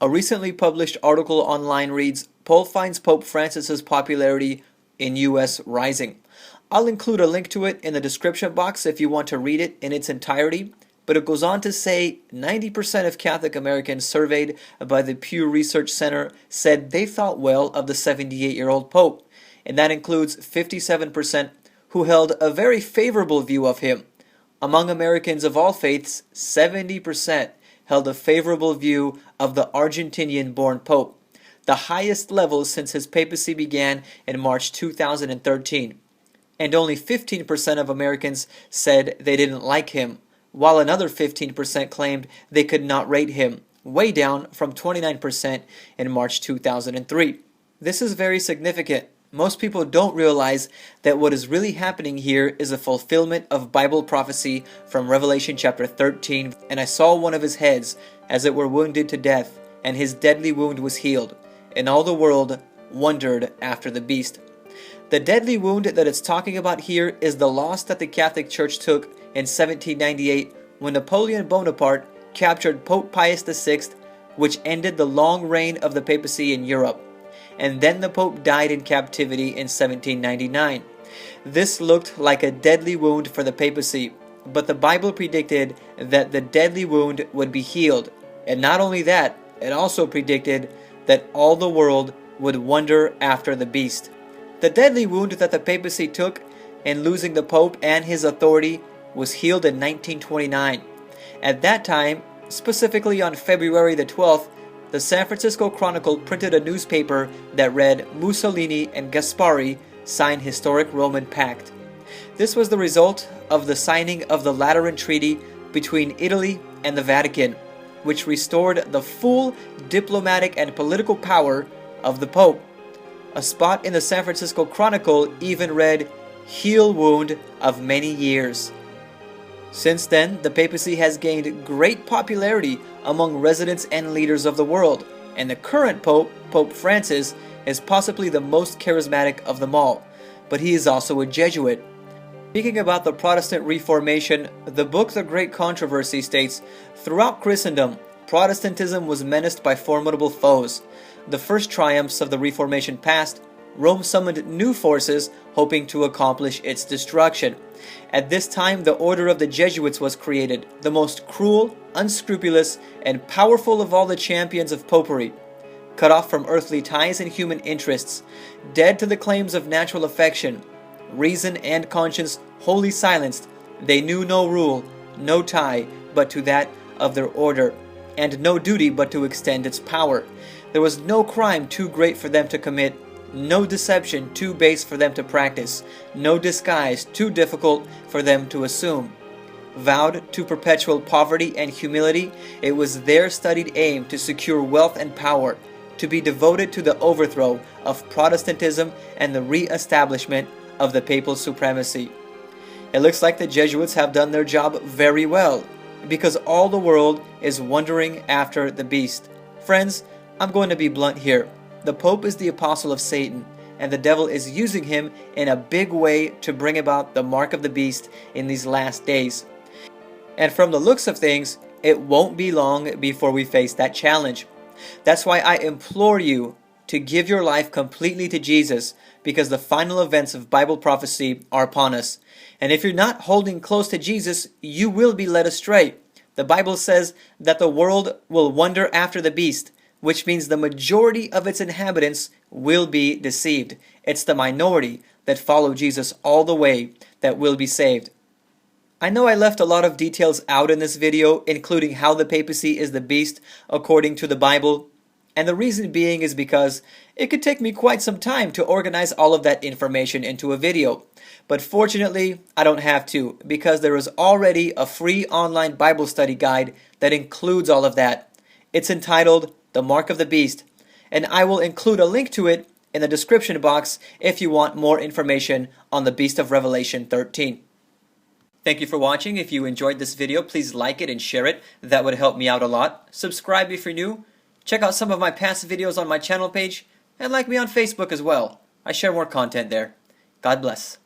A recently published article online reads, Poll finds Pope Francis's popularity in U.S. rising. I'll include a link to it in the description box if you want to read it in its entirety, but it goes on to say 90% of Catholic Americans surveyed by the Pew Research Center said they thought well of the 78-year-old Pope, and that includes 57% who held a very favorable view of him. Among Americans of all faiths, 70% held a favorable view of the Argentinian-born Pope, the highest level since his papacy began in March 2013. And only 15% of Americans said they didn't like him, while another 15% claimed they could not rate him, way down from 29% in March 2003. This is very significant. Most people don't realize that what is really happening here is a fulfillment of Bible prophecy from Revelation chapter 13. And I saw one of his heads as it were wounded to death, and his deadly wound was healed, and all the world wondered after the beast. The deadly wound that it's talking about here is the loss that the Catholic Church took in 1798 when Napoleon Bonaparte captured Pope Pius VI, which ended the long reign of the papacy in Europe. And then the Pope died in captivity in 1799. This looked like a deadly wound for the papacy, but the Bible predicted that the deadly wound would be healed. And not only that, it also predicted that all the world would wonder after the beast. The deadly wound that the papacy took in losing the Pope and his authority was healed in 1929. At that time, specifically on February the 12th, the San Francisco Chronicle printed a newspaper that read, Mussolini and Gaspari sign historic Roman pact. This was the result of the signing of the Lateran Treaty between Italy and the Vatican, which restored the full diplomatic and political power of the Pope. A spot in the San Francisco Chronicle even read, heel wound of many years. Since then, the papacy has gained great popularity among residents and leaders of the world, and the current Pope, Pope Francis, is possibly the most charismatic of them all, but he is also a Jesuit. Speaking about the Protestant Reformation, the book The Great Controversy states, throughout Christendom, Protestantism was menaced by formidable foes. The first triumphs of the Reformation past, Rome summoned new forces hoping to accomplish its destruction. At this time, the Order of the Jesuits was created, the most cruel, unscrupulous, and powerful of all the champions of popery. Cut off from earthly ties and human interests, dead to the claims of natural affection, reason and conscience wholly silenced, they knew no rule, no tie but to that of their order, and no duty but to extend its power. There was no crime too great for them to commit, no deception too base for them to practice, no disguise too difficult for them to assume. Vowed to perpetual poverty and humility, it was their studied aim to secure wealth and power, to be devoted to the overthrow of Protestantism and the re-establishment of the papal supremacy. It looks like the Jesuits have done their job very well, because all the world is wondering after the beast. Friends, I'm going to be blunt here. The Pope is the apostle of Satan, and the devil is using him in a big way to bring about the mark of the beast in these last days. And from the looks of things, it won't be long before we face that challenge. That's why I implore you to give your life completely to Jesus, because the final events of Bible prophecy are upon us. And if you're not holding close to Jesus, you will be led astray. The Bible says that the world will wonder after the beast, which means the majority of its inhabitants will be deceived. It's the minority that follow Jesus all the way that will be saved. I know I left a lot of details out in this video, including how the papacy is the beast according to the Bible, and the reason being is because it could take me quite some time to organize all of that information into a video. But fortunately, I don't have to, because there is already a free online Bible study guide that includes all of that. It's entitled The Mark of the Beast, and I will include a link to it in the description box if you want more information on the Beast of Revelation 13. Thank you for watching. If you enjoyed this video, please like it and share it. That would help me out a lot. Subscribe if you're new. Check out some of my past videos on my channel page, and like me on Facebook as well. I share more content there. God bless.